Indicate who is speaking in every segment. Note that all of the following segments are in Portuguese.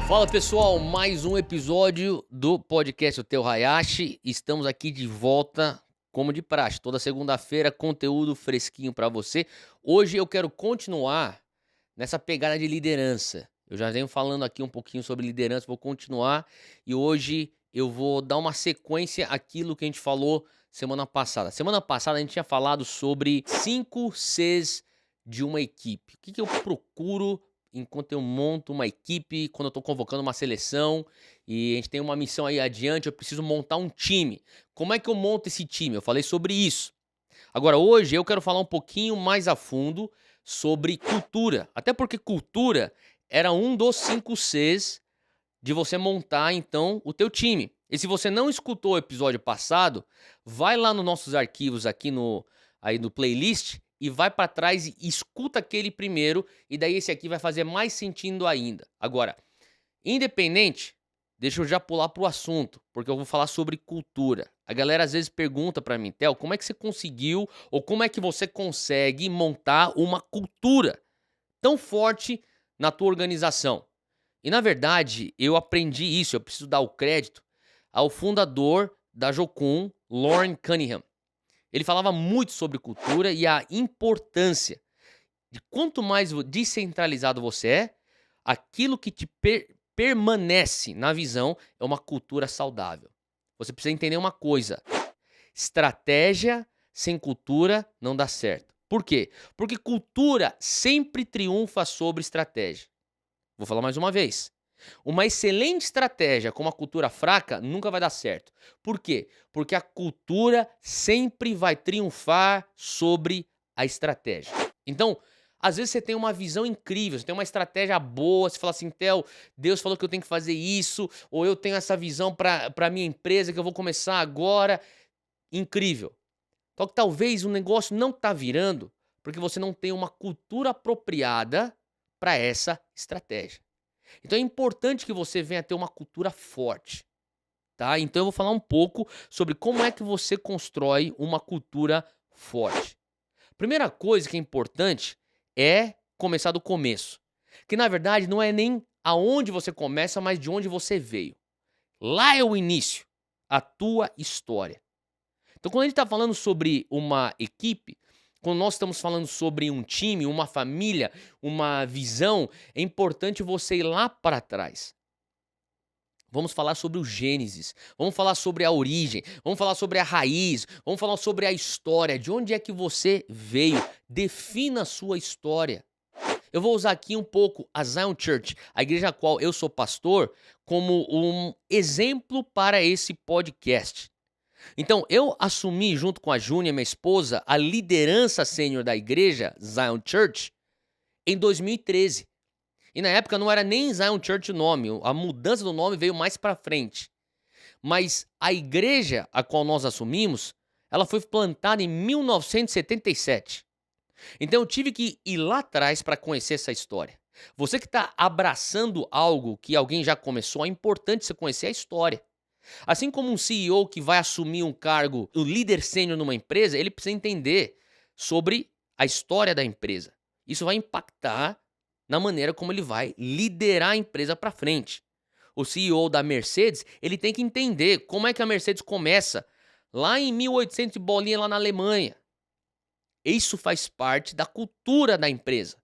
Speaker 1: Fala pessoal, mais um episódio do podcast O Teu Hayashi. Estamos aqui de volta, como de praxe, toda segunda-feira, conteúdo fresquinho para você. Hoje eu quero continuar nessa pegada de liderança. Eu já venho falando aqui um pouquinho sobre liderança, vou continuar e hoje eu vou dar uma sequência àquilo que a gente falou semana passada. Semana passada a gente tinha falado sobre 5 Cs de uma equipe. O que eu procuro enquanto eu monto uma equipe, quando eu estou convocando uma seleção e a gente tem uma missão aí adiante, eu preciso montar um time. Como é que eu monto esse time? Eu falei sobre isso. Agora, hoje eu quero falar um pouquinho mais a fundo sobre cultura. Até porque cultura era um dos 5 Cs de você montar, então, o teu time. E se você não escutou o episódio passado, vai lá nos nossos arquivos aqui aí no playlist e vai para trás e escuta aquele primeiro, e daí esse aqui vai fazer mais sentido ainda. Agora, independente, deixa eu já pular pro assunto, porque eu vou falar sobre cultura. A galera às vezes pergunta pra mim: "Theo, como é que você conseguiu ou como é que você consegue montar uma cultura tão forte na tua organização?" E na verdade, eu aprendi isso, eu preciso dar o crédito ao fundador da Jocum, Lauren Cunningham. Ele falava muito sobre cultura e a importância de quanto mais descentralizado você é, aquilo que te permanece na visão é uma cultura saudável. Você precisa entender uma coisa: estratégia sem cultura não dá certo. Por quê? Porque cultura sempre triunfa sobre estratégia. Vou falar mais uma vez. Uma excelente estratégia com uma cultura fraca nunca vai dar certo. Por quê? Porque a cultura sempre vai triunfar sobre a estratégia. Então, às vezes você tem uma visão incrível, você tem uma estratégia boa, você fala assim: "Theo, Deus falou que eu tenho que fazer isso", ou "Eu tenho essa visão para minha empresa que eu vou começar agora", incrível. Só que talvez o negócio não tá virando, porque você não tem uma cultura apropriada para essa estratégia. Então é importante que você venha ter uma cultura forte, tá? Então eu vou falar um pouco sobre como é que você constrói uma cultura forte. Primeira coisa que é importante é começar do começo, que na verdade não é nem aonde você começa, mas de onde você veio. Lá é o início, a tua história. Então quando a gente está falando sobre uma equipe, quando nós estamos falando sobre um time, uma família, uma visão, é importante você ir lá para trás. Vamos falar sobre o Gênesis, vamos falar sobre a origem, vamos falar sobre a raiz, vamos falar sobre a história, de onde é que você veio, defina a sua história. Eu vou usar aqui um pouco a Zion Church, a igreja a qual eu sou pastor, como um exemplo para esse podcast. Então, eu assumi junto com a Júnia, minha esposa, a liderança sênior da igreja Zion Church em 2013. E na época não era nem Zion Church o nome, a mudança do nome veio mais pra frente. Mas a igreja a qual nós assumimos, ela foi plantada em 1977. Então eu tive que ir lá atrás para conhecer essa história. Você que está abraçando algo que alguém já começou, é importante você conhecer a história. Assim como um CEO que vai assumir um cargo, o líder sênior numa empresa, ele precisa entender sobre a história da empresa. Isso vai impactar na maneira como ele vai liderar a empresa para frente. O CEO da Mercedes, ele tem que entender como é que a Mercedes começa lá em 1800 e bolinha lá na Alemanha. Isso faz parte da cultura da empresa.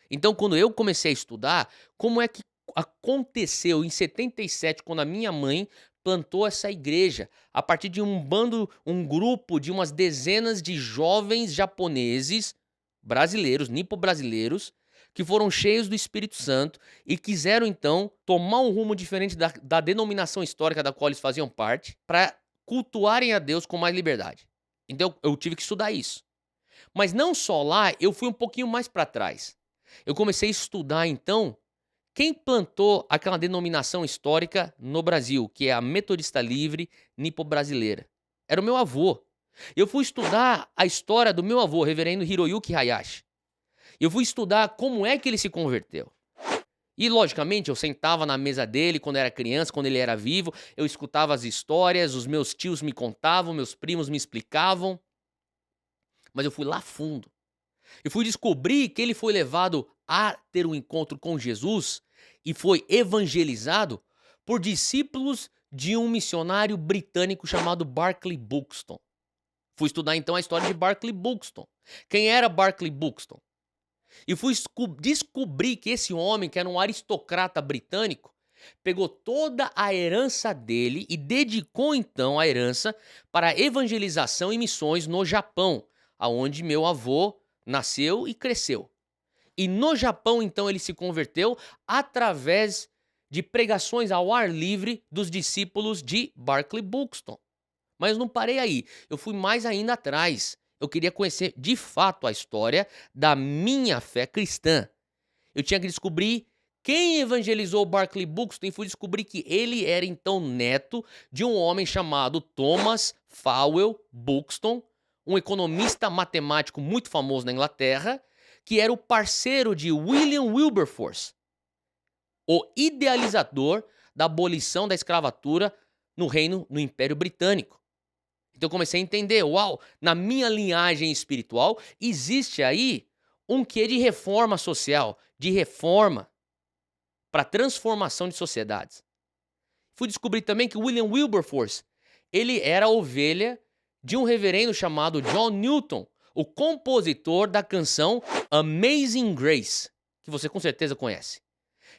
Speaker 1: Então, quando eu comecei a estudar, como é que aconteceu em 77, quando a minha mãe plantou essa igreja, a partir de um grupo de umas dezenas de jovens japoneses, brasileiros, nipo-brasileiros, que foram cheios do Espírito Santo e quiseram, então, tomar um rumo diferente da denominação histórica da qual eles faziam parte, para cultuarem a Deus com mais liberdade. Então, eu tive que estudar isso. Mas não só lá, eu fui um pouquinho mais para trás. Eu comecei a estudar, então, quem plantou aquela denominação histórica no Brasil, que é a Metodista Livre Nipo-Brasileira. Era o meu avô. Eu fui estudar a história do meu avô, reverendo Hiroyuki Hayashi. Eu fui estudar como é que ele se converteu. E, logicamente, eu sentava na mesa dele quando era criança, quando ele era vivo, eu escutava as histórias, os meus tios me contavam, meus primos me explicavam. Mas eu fui lá fundo. Eu fui descobrir que ele foi levado a ter um encontro com Jesus e foi evangelizado por discípulos de um missionário britânico chamado Barclay Buxton. Fui estudar então a história de Barclay Buxton. Quem era Barclay Buxton? E fui descobrir que esse homem, que era um aristocrata britânico, pegou toda a herança dele e dedicou então a herança para evangelização e missões no Japão, aonde meu avô nasceu e cresceu. E no Japão, então, ele se converteu através de pregações ao ar livre dos discípulos de Barclay Buxton. Mas não parei aí, eu fui mais ainda atrás. Eu queria conhecer de fato a história da minha fé cristã. Eu tinha que descobrir quem evangelizou Barclay Buxton e fui descobrir que ele era então neto de um homem chamado Thomas Fowell Buxton, um economista matemático muito famoso na Inglaterra, que era o parceiro de William Wilberforce, o idealizador da abolição da escravatura no Império Britânico. Então eu comecei a entender, uau, na minha linhagem espiritual existe aí um quê de reforma social, de reforma para transformação de sociedades. Fui descobrir também que William Wilberforce, ele era a ovelha de um reverendo chamado John Newton, o compositor da canção Amazing Grace, que você com certeza conhece.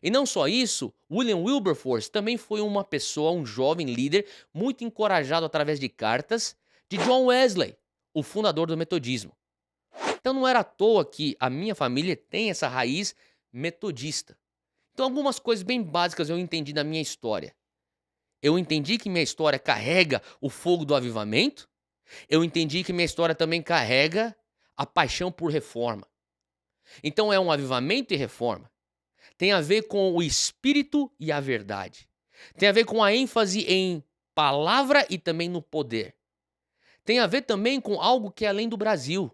Speaker 1: E não só isso, William Wilberforce também foi uma pessoa, um jovem líder, muito encorajado através de cartas de John Wesley, o fundador do metodismo. Então não era à toa que a minha família tem essa raiz metodista. Então algumas coisas bem básicas eu entendi da minha história. Eu entendi que minha história carrega o fogo do avivamento. Eu entendi que minha história também carrega a paixão por reforma. Então é um avivamento e reforma. Tem a ver com o espírito e a verdade. Tem a ver com a ênfase em palavra e também no poder. Tem a ver também com algo que é além do Brasil,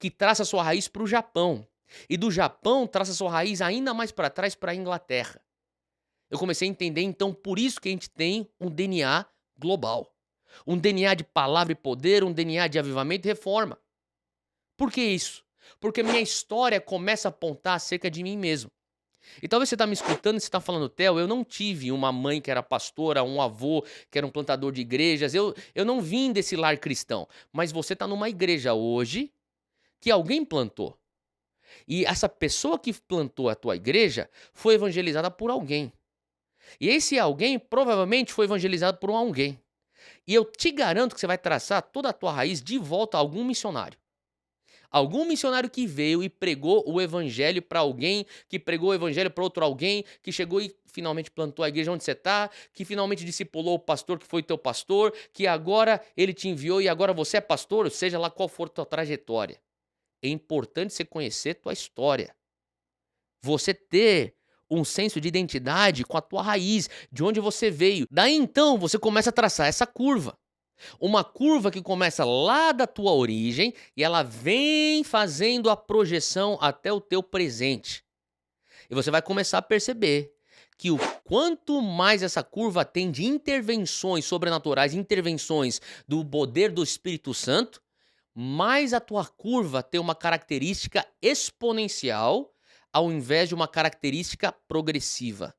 Speaker 1: que traça sua raiz para o Japão. E do Japão traça sua raiz ainda mais para trás para a Inglaterra. Eu comecei a entender então por isso que a gente tem um DNA global. Um DNA de palavra e poder, um DNA de avivamento e reforma. Por que isso? Porque minha história começa a apontar acerca de mim mesmo. E talvez você está me escutando e você está falando, Theo, eu não tive uma mãe que era pastora, um avô que era um plantador de igrejas, eu não vim desse lar cristão. Mas você está numa igreja hoje que alguém plantou. E essa pessoa que plantou a tua igreja foi evangelizada por alguém. E esse alguém provavelmente foi evangelizado por um alguém. E eu te garanto que você vai traçar toda a tua raiz de volta a algum missionário. Algum missionário que veio e pregou o evangelho para alguém, que pregou o evangelho para outro alguém, que chegou e finalmente plantou a igreja onde você está, que finalmente discipulou o pastor que foi teu pastor, que agora ele te enviou e agora você é pastor, seja lá qual for a tua trajetória. É importante você conhecer tua história. Você ter um senso de identidade com a tua raiz, de onde você veio. Daí então você começa a traçar essa curva. Uma curva que começa lá da tua origem e ela vem fazendo a projeção até o teu presente. E você vai começar a perceber que o quanto mais essa curva tem de intervenções sobrenaturais, intervenções do poder do Espírito Santo, mais a tua curva tem uma característica exponencial ao invés de uma característica progressiva.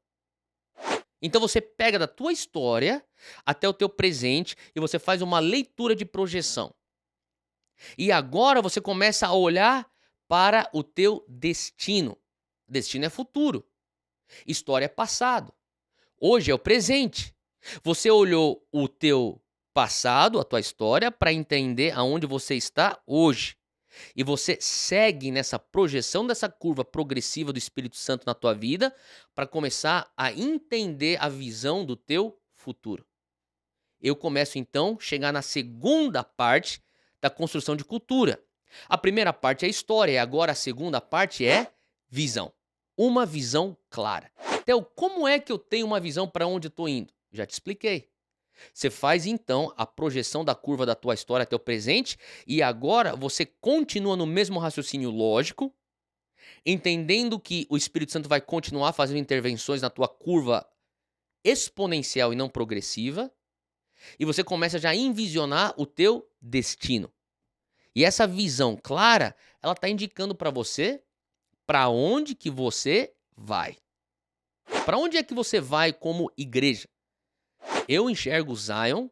Speaker 1: Então você pega da tua história até o teu presente e você faz uma leitura de projeção. E agora você começa a olhar para o teu destino. Destino é futuro. História é passado. Hoje é o presente. Você olhou o teu passado, a tua história, para entender aonde você está hoje. E você segue nessa projeção dessa curva progressiva do Espírito Santo na tua vida para começar a entender a visão do teu futuro. Eu começo então a chegar na segunda parte da construção de cultura. A primeira parte é história e agora a segunda parte é visão. Uma visão clara. Theo, como é que eu tenho uma visão para onde eu estou indo? Já te expliquei. Você faz então a projeção da curva da tua história até o presente e agora você continua no mesmo raciocínio lógico, entendendo que o Espírito Santo vai continuar fazendo intervenções na tua curva exponencial e não progressiva, e você começa já a envisionar o teu destino. E essa visão clara, ela está indicando para você para onde que você vai. Para onde é que você vai como igreja? Eu enxergo Zion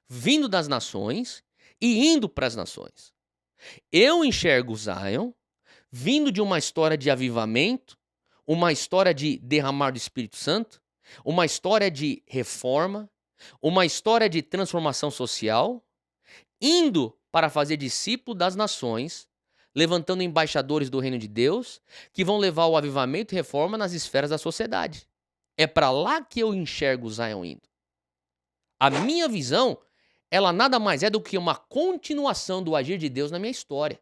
Speaker 1: vindo das nações e indo para as nações. Eu enxergo Zion vindo de uma história de avivamento, uma história de derramar do Espírito Santo, uma história de reforma, uma história de transformação social, indo para fazer discípulo das nações, levantando embaixadores do reino de Deus, que vão levar o avivamento e reforma nas esferas da sociedade. É para lá que eu enxergo Zion indo. A minha visão, ela nada mais é do que uma continuação do agir de Deus na minha história.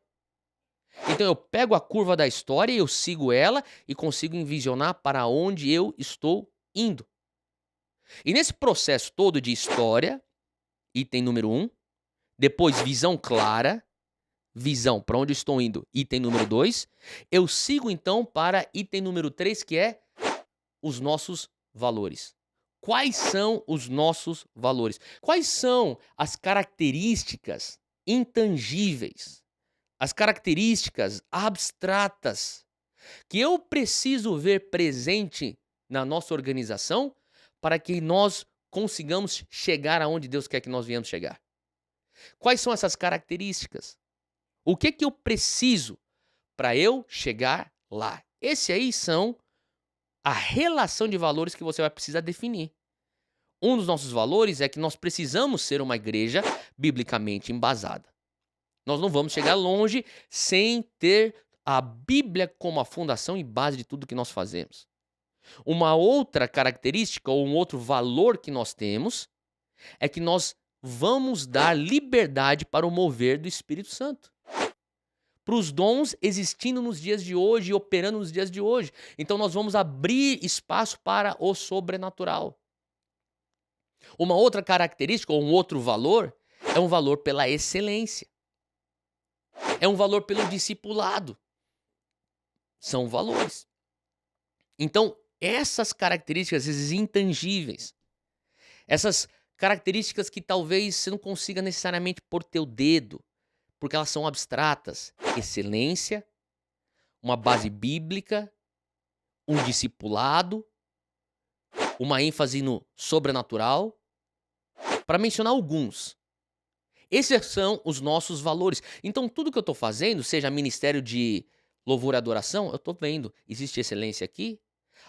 Speaker 1: Então eu pego a curva da história, eu sigo ela e consigo envisionar para onde eu estou indo. E nesse processo todo de história, item número 1, depois visão clara, visão para onde eu estou indo, item número 2, eu sigo então para item número 3, que é os nossos valores. Quais são os nossos valores? Quais são as características intangíveis, as características abstratas que eu preciso ver presente na nossa organização para que nós consigamos chegar aonde Deus quer que nós venhamos chegar? Quais são essas características? O que eu preciso para eu chegar lá? Esse aí são a relação de valores que você vai precisar definir. Um dos nossos valores é que nós precisamos ser uma igreja biblicamente embasada. Nós não vamos chegar longe sem ter a Bíblia como a fundação e base de tudo que nós fazemos. Uma outra característica ou um outro valor que nós temos é que nós vamos dar liberdade para o mover do Espírito Santo. Para os dons existindo nos dias de hoje e operando nos dias de hoje. Então nós vamos abrir espaço para o sobrenatural. Uma outra característica ou um outro valor é um valor pela excelência. É um valor pelo discipulado. São valores. Então, essas características, esses intangíveis, essas características que talvez você não consiga necessariamente pôr teu dedo, porque elas são abstratas. Excelência, uma base bíblica, um discipulado, uma ênfase no sobrenatural, para mencionar alguns. Esses são os nossos valores. Então, tudo que eu estou fazendo, seja ministério de louvor e adoração, eu estou vendo, existe excelência aqui?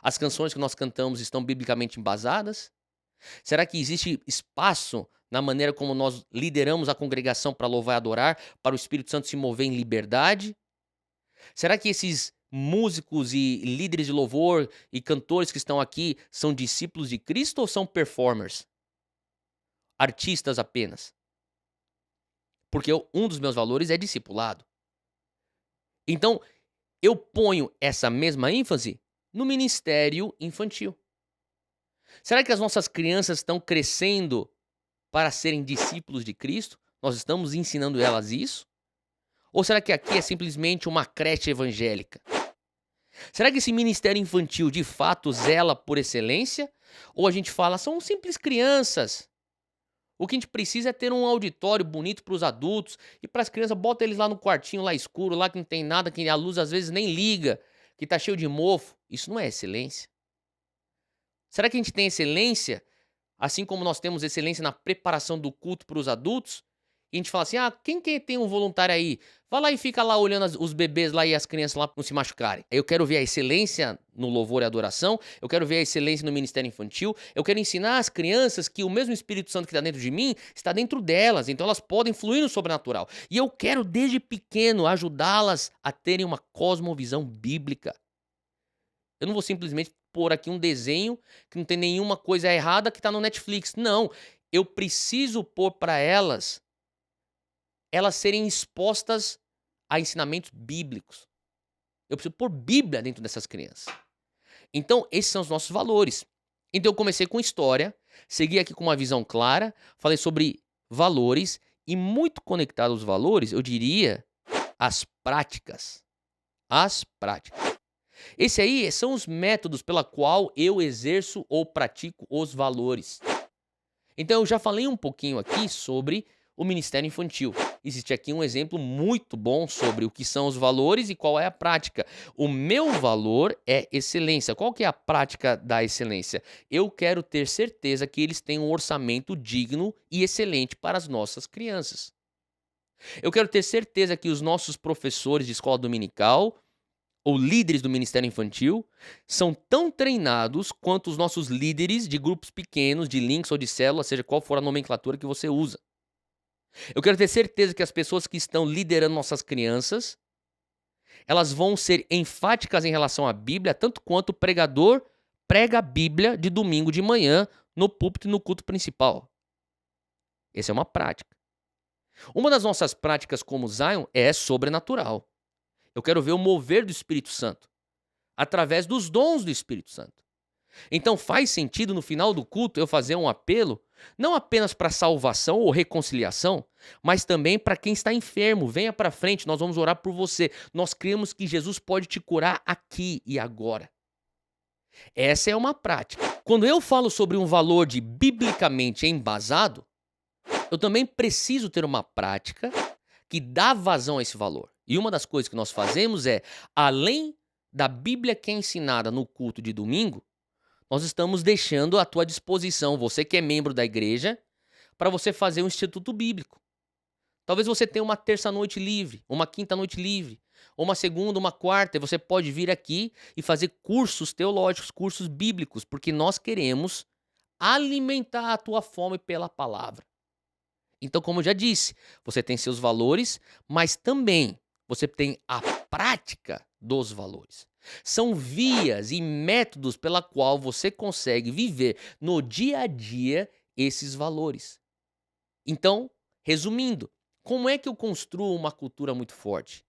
Speaker 1: As canções que nós cantamos estão biblicamente embasadas? Será que existe espaço na maneira como nós lideramos a congregação para louvar e adorar, para o Espírito Santo se mover em liberdade? Será que esses músicos e líderes de louvor e cantores que estão aqui são discípulos de Cristo ou são performers? Artistas apenas? Porque um dos meus valores é discipulado. Então, eu ponho essa mesma ênfase no ministério infantil. Será que as nossas crianças estão crescendo para serem discípulos de Cristo? Nós estamos ensinando elas isso? Ou será que aqui é simplesmente uma creche evangélica? Será que esse ministério infantil de fato zela por excelência? Ou a gente fala, são simples crianças. O que a gente precisa é ter um auditório bonito para os adultos e para as crianças, bota eles lá no quartinho, lá escuro, lá que não tem nada, que a luz às vezes nem liga, que tá cheio de mofo. Isso não é excelência. Será que a gente tem excelência, assim como nós temos excelência na preparação do culto para os adultos? E a gente fala assim, quem que tem um voluntário aí? Vai lá e fica lá olhando os bebês lá e as crianças lá não se machucarem. Eu quero ver a excelência no louvor e adoração, eu quero ver a excelência no ministério infantil, eu quero ensinar as crianças que o mesmo Espírito Santo que está dentro de mim está dentro delas, então elas podem fluir no sobrenatural. E eu quero desde pequeno ajudá-las a terem uma cosmovisão bíblica. Eu não vou simplesmente pôr aqui um desenho que não tem nenhuma coisa errada que está no Netflix. Não, eu preciso pôr para elas serem expostas a ensinamentos bíblicos. Eu preciso pôr Bíblia dentro dessas crianças. Então, esses são os nossos valores. Então, eu comecei com história, segui aqui com uma visão clara, falei sobre valores e muito conectado aos valores, eu diria, as práticas. As práticas. Esse aí são os métodos pela qual eu exerço ou pratico os valores. Então, eu já falei um pouquinho aqui sobre o Ministério Infantil. Existe aqui um exemplo muito bom sobre o que são os valores e qual é a prática. O meu valor é excelência. Qual que é a prática da excelência? Eu quero ter certeza que eles têm um orçamento digno e excelente para as nossas crianças. Eu quero ter certeza que os nossos professores de escola dominical ou líderes do Ministério Infantil são tão treinados quanto os nossos líderes de grupos pequenos, de links ou de célula, seja qual for a nomenclatura que você usa. Eu quero ter certeza que as pessoas que estão liderando nossas crianças, elas vão ser enfáticas em relação à Bíblia, tanto quanto o pregador prega a Bíblia de domingo de manhã no púlpito e no culto principal. Essa é uma prática. Uma das nossas práticas como Zion é sobrenatural. Eu quero ver o mover do Espírito Santo através dos dons do Espírito Santo. Então faz sentido no final do culto eu fazer um apelo, não apenas para salvação ou reconciliação, mas também para quem está enfermo. Venha para frente, nós vamos orar por você. Nós cremos que Jesus pode te curar aqui e agora. Essa é uma prática. Quando eu falo sobre um valor de biblicamente embasado, eu também preciso ter uma prática que dá vazão a esse valor. E uma das coisas que nós fazemos é, além da Bíblia que é ensinada no culto de domingo, nós estamos deixando à tua disposição, você que é membro da igreja, para você fazer um instituto bíblico. Talvez você tenha uma terça-noite livre, uma quinta-noite livre, ou uma segunda, uma quarta, e você pode vir aqui e fazer cursos teológicos, cursos bíblicos, porque nós queremos alimentar a tua fome pela palavra. Então, como eu já disse, você tem seus valores, mas também você tem a prática dos valores. São vias e métodos pela qual você consegue viver no dia a dia esses valores. Então, resumindo, como é que eu construo uma cultura muito forte?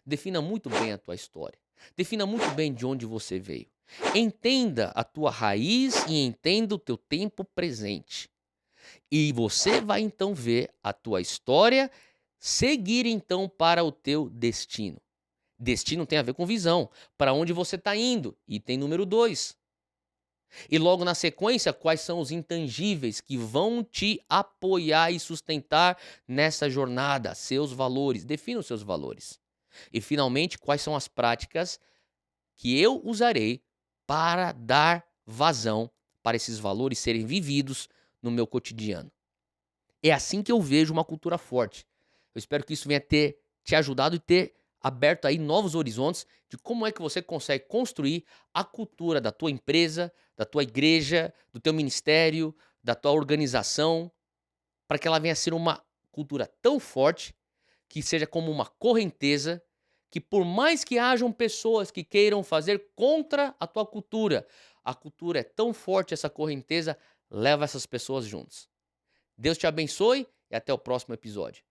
Speaker 1: Defina muito bem a tua história. Defina muito bem de onde você veio. Entenda a tua raiz e entenda o teu tempo presente. E você vai então ver a tua história seguir então para o teu destino. Destino tem a ver com visão, para onde você está indo, item número 2. E logo na sequência, quais são os intangíveis que vão te apoiar e sustentar nessa jornada, seus valores, defina os seus valores. E finalmente, quais são as práticas que eu usarei para dar vazão para esses valores serem vividos no meu cotidiano. É assim que eu vejo uma cultura forte. Eu espero que isso venha ter te ajudado e ter aberto aí novos horizontes de como é que você consegue construir a cultura da tua empresa, da tua igreja, do teu ministério, da tua organização, para que ela venha a ser uma cultura tão forte que seja como uma correnteza, que por mais que hajam pessoas que queiram fazer contra a tua cultura, a cultura é tão forte, essa correnteza leva essas pessoas juntos. Deus te abençoe e até o próximo episódio.